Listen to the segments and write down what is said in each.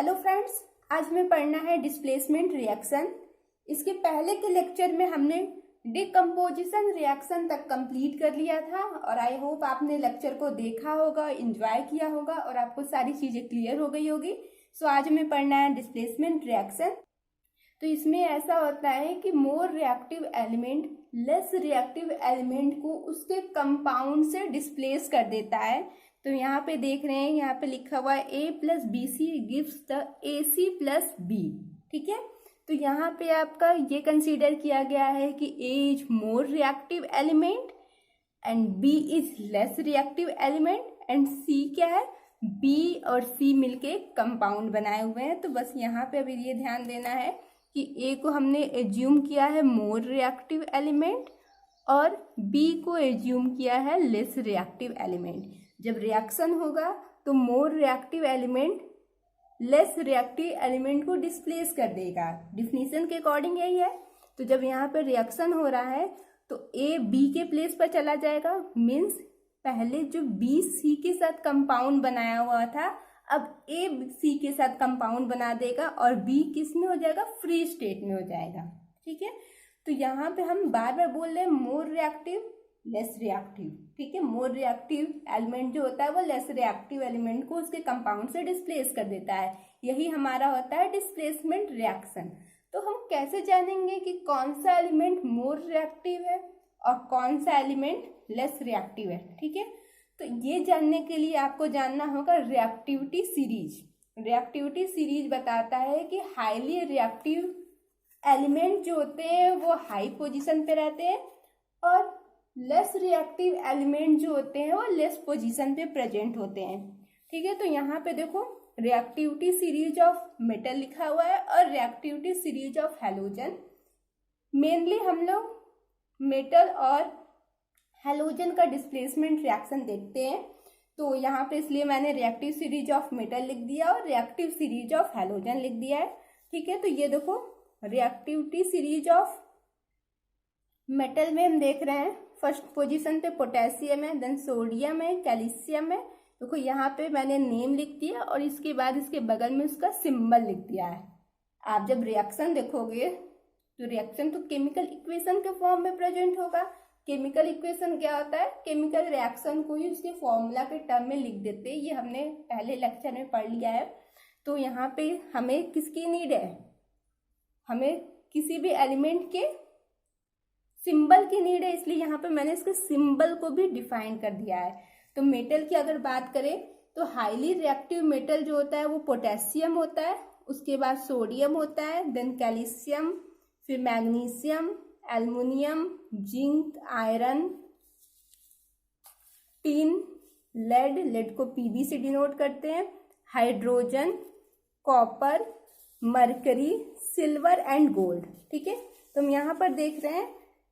Hello friends, आज हमें पढ़ना है डिस्प्लेसमेंट रिएक्शन। इसके पहले के लेक्चर में हमने डिकम्पोजिशन रिएक्शन तक कंप्लीट कर लिया था और आई होप आपने लेक्चर को देखा होगा, एंजॉय किया होगा और आपको सारी चीज़ें क्लियर हो गई होगी। सो आज हमें पढ़ना है डिस्प्लेसमेंट रिएक्शन। तो इसमें ऐसा होता है कि more reactive element less reactive element को उसके कंपाउंड से डिस्प्लेस कर देता है। तो यहाँ पे देख रहे हैं, यहाँ पे लिखा हुआ है A plus B C gives the AC plus B. ठीक है, तो यहाँ पे आपका ये कंसीडर किया गया है कि A is more reactive element and B is less reactive element and C क्या है, B और C मिलके कंपाउंड बनाए हुए हैं। तो बस यहाँ पे अभी ये ध्यान देना है कि A को हमने एज्यूम किया है मोर रिएक्टिव एलिमेंट और B को एज्यूम किया है लेस रिएक्टिव एलिमेंट। जब रिएक्शन होगा तो more reactive element less reactive element को डिस्प्लेस कर देगा। डिफिनीशन के अकॉर्डिंग यही है। तो जब यहाँ पर रिएक्शन हो रहा है तो A B के प्लेस पर चला जाएगा, मीन्स पहले जो B C के साथ कंपाउंड बनाया हुआ था अब A C के साथ कंपाउंड बना देगा और B किस में हो जाएगा, फ्री स्टेट में हो जाएगा। ठीक है, तो यहाँ पे हम बार बार बोल रहे हैं मोर रिएक्टिव लेस रिएक्टिव। ठीक है, मोर रिएक्टिव एलिमेंट जो होता है वो लेस रिएक्टिव एलिमेंट को उसके कंपाउंड से डिस्प्लेस कर देता है। यही हमारा होता है डिस्प्लेसमेंट रिएक्शन। तो हम कैसे जानेंगे कि कौन सा एलिमेंट मोर रिएक्टिव है और कौन सा एलिमेंट लेस रिएक्टिव है? ठीक है, तो ये जानने के लिए आपको जानना होगा रिएक्टिविटी सीरीज। रिएक्टिविटी सीरीज बताता है कि हाईली रिएक्टिव एलिमेंट जो होते हैं वो हाई पोजीशन पे रहते हैं और लेस रिएक्टिव एलिमेंट जो होते हैं वो लेस पोजीशन पे प्रेजेंट होते हैं। ठीक है, तो यहाँ पे देखो रिएक्टिविटी सीरीज ऑफ मेटल लिखा हुआ है और reactivity series of halogen. Mainly हम लोग मेटल और हैलोजन का डिस्प्लेसमेंट रिएक्शन देखते हैं। तो यहाँ पे इसलिए मैंने रिएक्टिव सीरीज ऑफ मेटल लिख दिया और रिएक्टिव सीरीज ऑफ हैलोजन लिख दिया है। ठीक है, तो ये देखो रिएक्टिविटी सीरीज ऑफ मेटल में हम देख रहे हैं फर्स्ट पोजीशन पे पोटेशियम है, देन सोडियम है, कैल्शियम है। देखो यहाँ पे मैंने नेम लिख दिया और इसके बाद इसके बगल में उसका सिंबल लिख दिया है। आप जब रिएक्शन देखोगे तो रिएक्शन तो केमिकल इक्वेशन के फॉर्म में प्रेजेंट होगा। केमिकल इक्वेशन क्या होता है, केमिकल रिएक्शन को ही उसके फॉर्मूला के टर्म में लिख देते हैं। ये हमने पहले लेक्चर में पढ़ लिया है। तो यहाँ पे हमें किसकी नीड है, हमें किसी भी एलिमेंट के सिंबल की नीड है, इसलिए यहाँ पे मैंने इसके सिंबल को भी डिफाइन कर दिया है। तो मेटल की अगर बात करें तो हाईली रिएक्टिव मेटल जो होता है वो पोटेशियम होता है, उसके बाद सोडियम होता है, देन कैल्शियम, फिर magnesium, aluminium, zinc, iron, tin, lead को Pb से डिनोट करते हैं, hydrogen, copper, mercury, silver and gold. ठीक है, तो हम यहाँ पर देख रहे हैं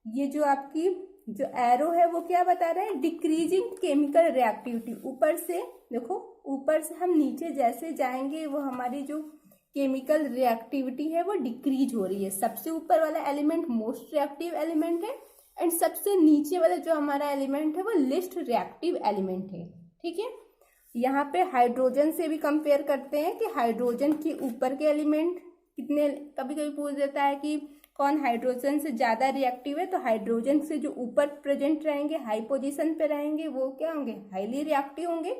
ये जो आपकी जो एरो है वो क्या बता रहा है, डिक्रीजिंग केमिकल रिएक्टिविटी। ऊपर से देखो, ऊपर से हम नीचे जैसे जाएंगे वो हमारी जो केमिकल रिएक्टिविटी है वो डिक्रीज हो रही है। सबसे ऊपर वाला एलिमेंट मोस्ट रिएक्टिव एलिमेंट है एंड सबसे नीचे वाला जो हमारा एलिमेंट है वो लिस्ट रिएक्टिव एलिमेंट है। ठीक है, यहाँ पे हाइड्रोजन से भी कंपेयर करते हैं कि हाइड्रोजन के ऊपर के एलिमेंट कितने, कभी कभी पूछ देता है कि कौन हाइड्रोजन से ज़्यादा रिएक्टिव है। तो हाइड्रोजन से जो ऊपर प्रेजेंट रहेंगे, हाई पोजीशन पे रहेंगे, वो क्या होंगे, हाईली रिएक्टिव होंगे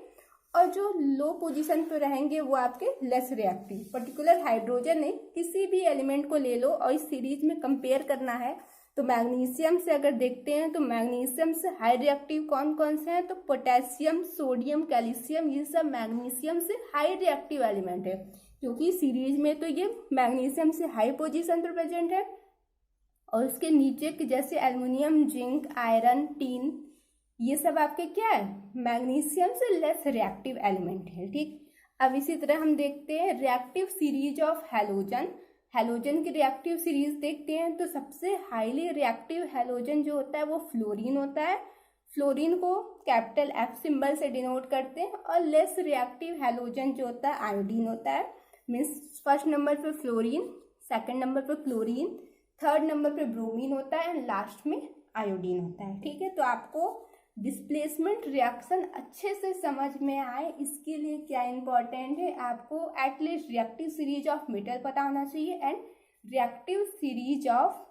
और जो लो पोजीशन पे रहेंगे वो आपके लेस रिएक्टिव। पर्टिकुलर हाइड्रोजन नहीं, किसी भी एलिमेंट को ले लो और इस सीरीज में कंपेयर करना है। तो मैग्नीशियम से अगर देखते हैं तो मैग्नीशियम से हाई रिएक्टिव कौन कौन से हैं, तो पोटेशियम, सोडियम, कैल्शियम, ये सब मैग्नीशियम से हाई रिएक्टिव एलिमेंट है, क्योंकि सीरीज में तो ये मैग्नीशियम से हाई पोजीशन पर प्रेजेंट है और उसके नीचे के जैसे एल्युमिनियम, जिंक, आयरन, टीन, ये सब आपके क्या है, मैग्नीशियम से लेस रिएक्टिव एलिमेंट है। ठीक, अब इसी तरह हम देखते हैं reactive series of halogen. Halogen की रिएक्टिव सीरीज देखते हैं तो सबसे हाईली रिएक्टिव हैलोजन जो होता है वो फ्लोरीन होता है। फ्लोरीन को कैपिटल F सिंबल से डिनोट करते हैं और लेस रिएक्टिव हैलोजन जो होता है आयोडीन होता है। मीन्स फर्स्ट नंबर पे फ्लोरीन, सेकंड नंबर पे क्लोरीन, थर्ड नंबर पे ब्रोमीन होता है एंड लास्ट में आयोडीन होता है। ठीक है, तो आपको डिस्प्लेसमेंट रिएक्शन अच्छे से समझ में आए इसके लिए क्या इंपॉर्टेंट है, आपको at least reactive series of metal पता होना चाहिए and reactive series of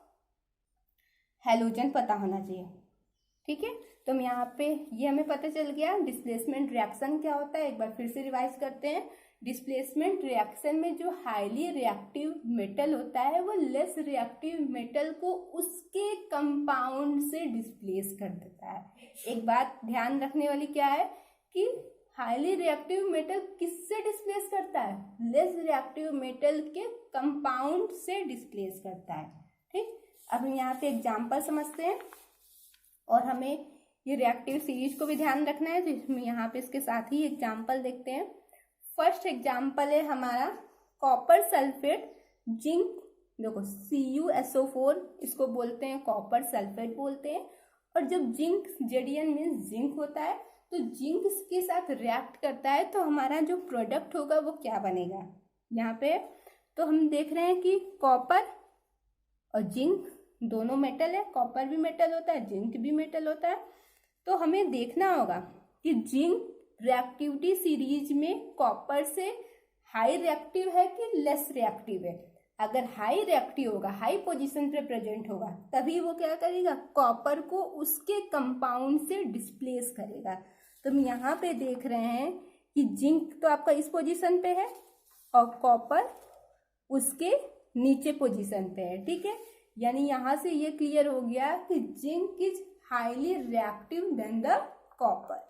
halogen पता होना चाहिए। ठीक है, तो हम यहाँ पे ये हमें पता चल गया डिस्प्लेसमेंट रिएक्शन क्या होता है। एक बार फिर से रिवाइज करते हैं। डिस्प्लेसमेंट रिएक्शन में जो हाईली रिएक्टिव मेटल होता है वो लेस रिएक्टिव मेटल को उसके कंपाउंड से डिस्प्लेस कर देता है। एक बात ध्यान रखने वाली क्या है कि हाईली रिएक्टिव मेटल किससे डिस्प्लेस करता है, लेस रिएक्टिव मेटल के कंपाउंड से डिस्प्लेस करता है। ठीक, अब हम यहाँ पे एग्जाम्पल समझते हैं और हमें ये रिएक्टिव सीरीज को भी ध्यान रखना है, तो इसमें यहाँ पे इसके साथ ही एग्जाम्पल देखते हैं। फर्स्ट एग्जाम्पल है हमारा कॉपर सल्फेट जिंक, देखो CuSO4 इसको बोलते हैं, कॉपर सल्फेट बोलते हैं। और जब जिंक Zn मीन्स जिंक होता है तो जिंक के साथ रिएक्ट करता है तो हमारा जो प्रोडक्ट होगा वो क्या बनेगा। यहाँ पे तो हम देख रहे हैं कि कॉपर और जिंक दोनों मेटल है, कॉपर भी मेटल होता है, जिंक भी मेटल होता है। तो हमें देखना होगा कि जिंक रिएक्टिविटी सीरीज में कॉपर से हाई रिएक्टिव है कि लेस रिएक्टिव है। अगर हाई रिएक्टिव होगा, हाई पोजीशन पे प्रेजेंट होगा, तभी वो क्या करेगा, कॉपर को उसके कंपाउंड से डिस्प्लेस करेगा। तो हम यहाँ पे देख रहे हैं कि जिंक तो आपका इस पोजीशन पे है और कॉपर उसके नीचे पोजीशन पे है। ठीक है, यानी यहाँ से ये क्लियर हो गया कि zinc is highly reactive than the copper.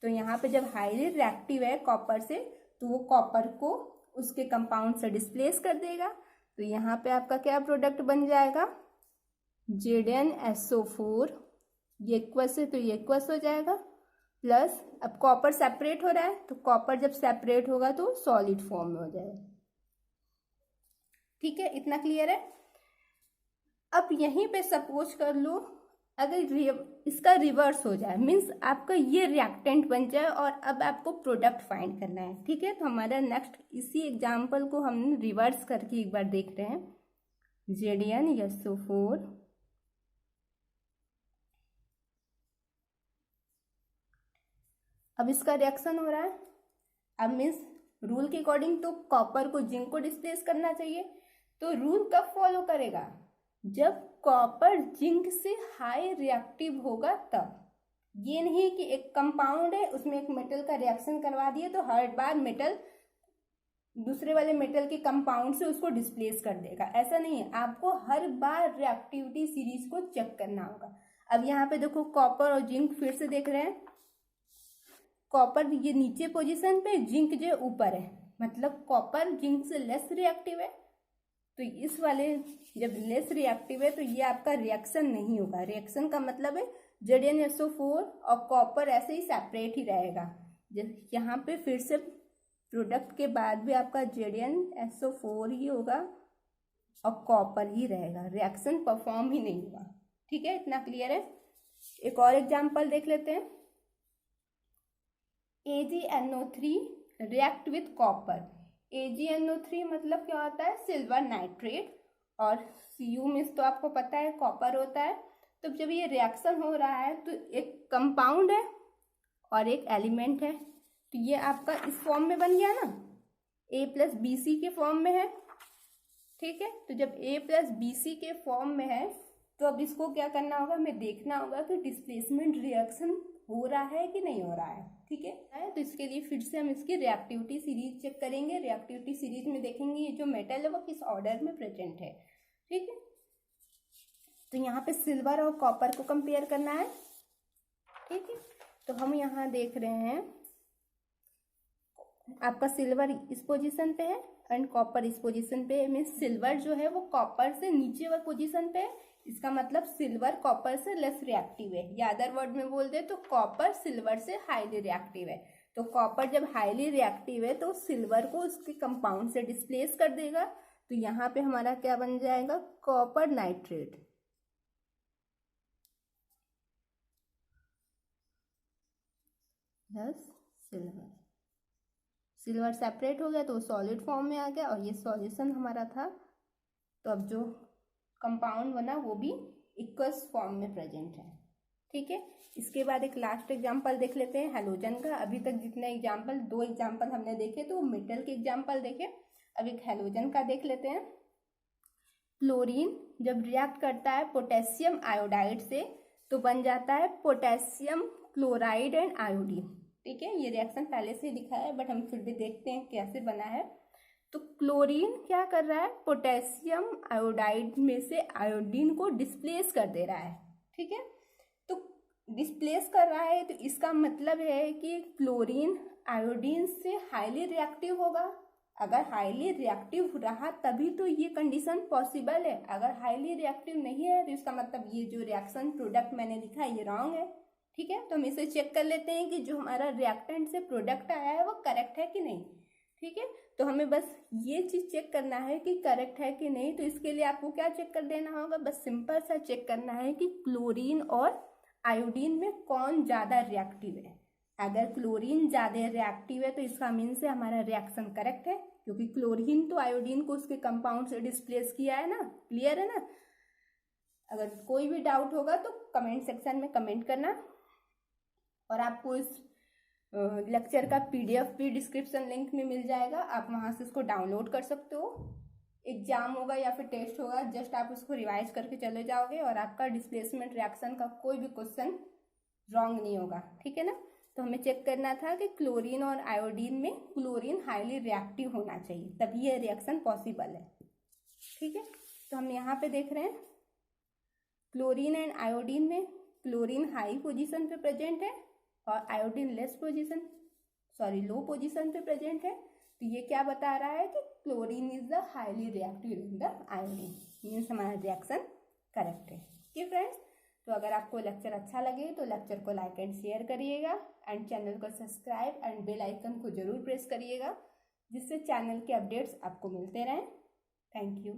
तो यहाँ पे जब हाईली रिएक्टिव है कॉपर से तो वो कॉपर को उसके कंपाउंड से डिस्प्लेस कर देगा। तो यहाँ पे आपका क्या प्रोडक्ट बन जाएगा, ZnSO4, ये इक्वस है तो ये इक्वस हो जाएगा, प्लस अब कॉपर सेपरेट हो रहा है तो कॉपर जब सेपरेट होगा तो सॉलिड फॉर्म में हो जाएगा। ठीक है, इतना क्लियर है। अब यहीं पे सपोज कर लो अगर इसका रिवर्स हो जाए, मीन्स आपका ये रिएक्टेंट बन जाए और अब आपको प्रोडक्ट फाइंड करना है। ठीक है, तो हमारा नेक्स्ट इसी एग्जांपल को हम रिवर्स करके एक बार देख रहे हैं। ZnSO4 अब इसका रिएक्शन हो रहा है। अब मीन्स रूल के अकॉर्डिंग तो कॉपर को जिंक को डिस्प्लेस करना चाहिए। तो रूल कब फॉलो करेगा, जब कॉपर जिंक से हाई रिएक्टिव होगा तब। ये नहीं कि एक कंपाउंड है उसमें एक मेटल का रिएक्शन करवा दिए तो हर बार मेटल दूसरे वाले मेटल के कंपाउंड से उसको डिस्प्लेस कर देगा, ऐसा नहीं है। आपको हर बार रिएक्टिविटी सीरीज को चेक करना होगा। अब यहाँ पे देखो कॉपर और जिंक फिर से देख रहे हैं, कॉपर ये नीचे पोजीशन पे, जिंक जो ऊपर है, मतलब कॉपर जिंक से लेस रिएक्टिव है। तो इस वाले जब लेस रिएक्टिव है तो ये आपका रिएक्शन नहीं होगा। रिएक्शन का मतलब है ZnSO4 और कॉपर ऐसे ही सेपरेट ही रहेगा। यहाँ पे फिर से प्रोडक्ट के बाद भी आपका ZnSO4 ही होगा और कॉपर ही रहेगा, रिएक्शन परफॉर्म ही नहीं होगा। ठीक है, इतना क्लियर है। एक और एग्जांपल देख लेते हैं। AgNO3 react with copper. AgNO3 मतलब क्या होता है, सिल्वर नाइट्रेट, और Cu मीन्स तो आपको पता है कॉपर होता है। तो जब ये रिएक्शन हो रहा है तो एक कंपाउंड है और एक एलिमेंट है, तो ये आपका इस फॉर्म में बन गया ना, A+BC के फॉर्म में है। ठीक है, तो जब A+BC के फॉर्म में है तो अब इसको क्या करना होगा, हमें देखना होगा कि डिस्प्लेसमेंट रिएक्शन हो रहा है कि नहीं हो रहा है। ठीक है, तो इसके लिए फिर से हम इसकी रिएक्टिविटी सीरीज चेक करेंगे। रिएक्टिविटी सीरीज में देखेंगे ये जो मेटल है वो किस ऑर्डर में प्रेजेंट है। ठीक है, तो यहाँ पे सिल्वर और कॉपर को कंपेयर करना है। ठीक है, तो हम यहाँ देख रहे हैं आपका सिल्वर इस पोजीशन पे है एंड कॉपर इस पोजीशन पे है। मीन्स सिल्वर जो है वो कॉपर से नीचे वाले पोजीशन पे है, इसका मतलब सिल्वर कॉपर से लेस रिएक्टिव है, या अदर वर्ड में बोल दे तो कॉपर सिल्वर से हाईली रिएक्टिव है। तो कॉपर जब हाईली रिएक्टिव है तो सिल्वर को उसके कंपाउंड से डिस्प्लेस कर देगा। तो यहाँ पे हमारा क्या बन जाएगा, copper nitrate plus silver. Silver separate हो गया तो सॉलिड फॉर्म में आ गया और ये सॉल्यूशन हमारा था। तो अब जो कंपाउंड बना वो भी इक्वस फॉर्म में प्रेजेंट है। ठीक है। इसके बाद एक लास्ट एग्जाम्पल देख लेते हैं हैलोजन का। अभी तक जितने एग्जाम्पल, 2 एग्जाम्पल हमने देखे तो मेटल के एग्जाम्पल देखे, अब एक हैलोजन का देख लेते हैं। क्लोरीन जब रिएक्ट करता है पोटेशियम आयोडाइड से तो बन जाता है पोटेशियम क्लोराइड एंड आयोडीन। ठीक है, ये रिएक्शन पहले से ही लिखा है बट हम फिर भी देखते हैं कैसे बना है। तो क्लोरीन क्या कर रहा है, पोटेशियम आयोडाइड में से आयोडीन को डिस्प्लेस कर दे रहा है। ठीक है, तो डिस्प्लेस कर रहा है तो इसका मतलब है कि क्लोरीन आयोडीन से हाईली रिएक्टिव होगा। अगर हाईली रिएक्टिव रहा तभी तो ये कंडीशन पॉसिबल है। अगर हाईली रिएक्टिव नहीं है तो इसका मतलब ये जो रिएक्शन प्रोडक्ट मैंने लिखा है ये रॉन्ग है। ठीक है, तो हम इसे चेक कर लेते हैं कि जो हमारा रिएक्टेंट से प्रोडक्ट आया है वो करेक्ट है कि नहीं। ठीक है, तो हमें बस ये चीज चेक करना है कि करेक्ट है कि नहीं। तो इसके लिए आपको क्या चेक कर देना होगा, बस सिंपल सा चेक करना है कि क्लोरीन और आयोडीन में कौन ज्यादा रिएक्टिव है। अगर क्लोरीन ज्यादा रिएक्टिव है तो इसका मीन से हमारा रिएक्शन करेक्ट है, क्योंकि क्लोरीन तो आयोडीन को उसके कंपाउंड से डिस्प्लेस किया है ना। क्लियर है ना। अगर कोई भी डाउट होगा तो कमेंट सेक्शन में कमेंट करना, और आपको इस लेक्चर का PDF भी डिस्क्रिप्शन लिंक में मिल जाएगा, आप वहां से इसको डाउनलोड कर सकते हो। एग्जाम होगा या फिर टेस्ट होगा, जस्ट आप उसको रिवाइज करके चले जाओगे और आपका डिस्प्लेसमेंट रिएक्शन का कोई भी क्वेश्चन रॉन्ग नहीं होगा। ठीक है ना। तो हमें चेक करना था कि क्लोरीन और आयोडीन में क्लोरीन हाईली रिएक्टिव होना चाहिए तभी ये रिएक्शन पॉसिबल है। ठीक है, तो हम यहाँ पे देख रहे हैं क्लोरीन एंड आयोडीन में क्लोरीन हाई पोजीशन पे प्रेजेंट है और आयोडीन लो पोजीशन पे प्रेजेंट है। तो ये क्या बता रहा है कि chlorine is the highly reactive in the iodine, means हमारा रिएक्शन करेक्ट है। ठीक फ्रेंड्स, तो अगर आपको लेक्चर अच्छा लगे तो लेक्चर को लाइक एंड शेयर करिएगा एंड चैनल को सब्सक्राइब एंड बेल आइकन को जरूर प्रेस करिएगा, जिससे चैनल के अपडेट्स आपको मिलते रहें। Thank you.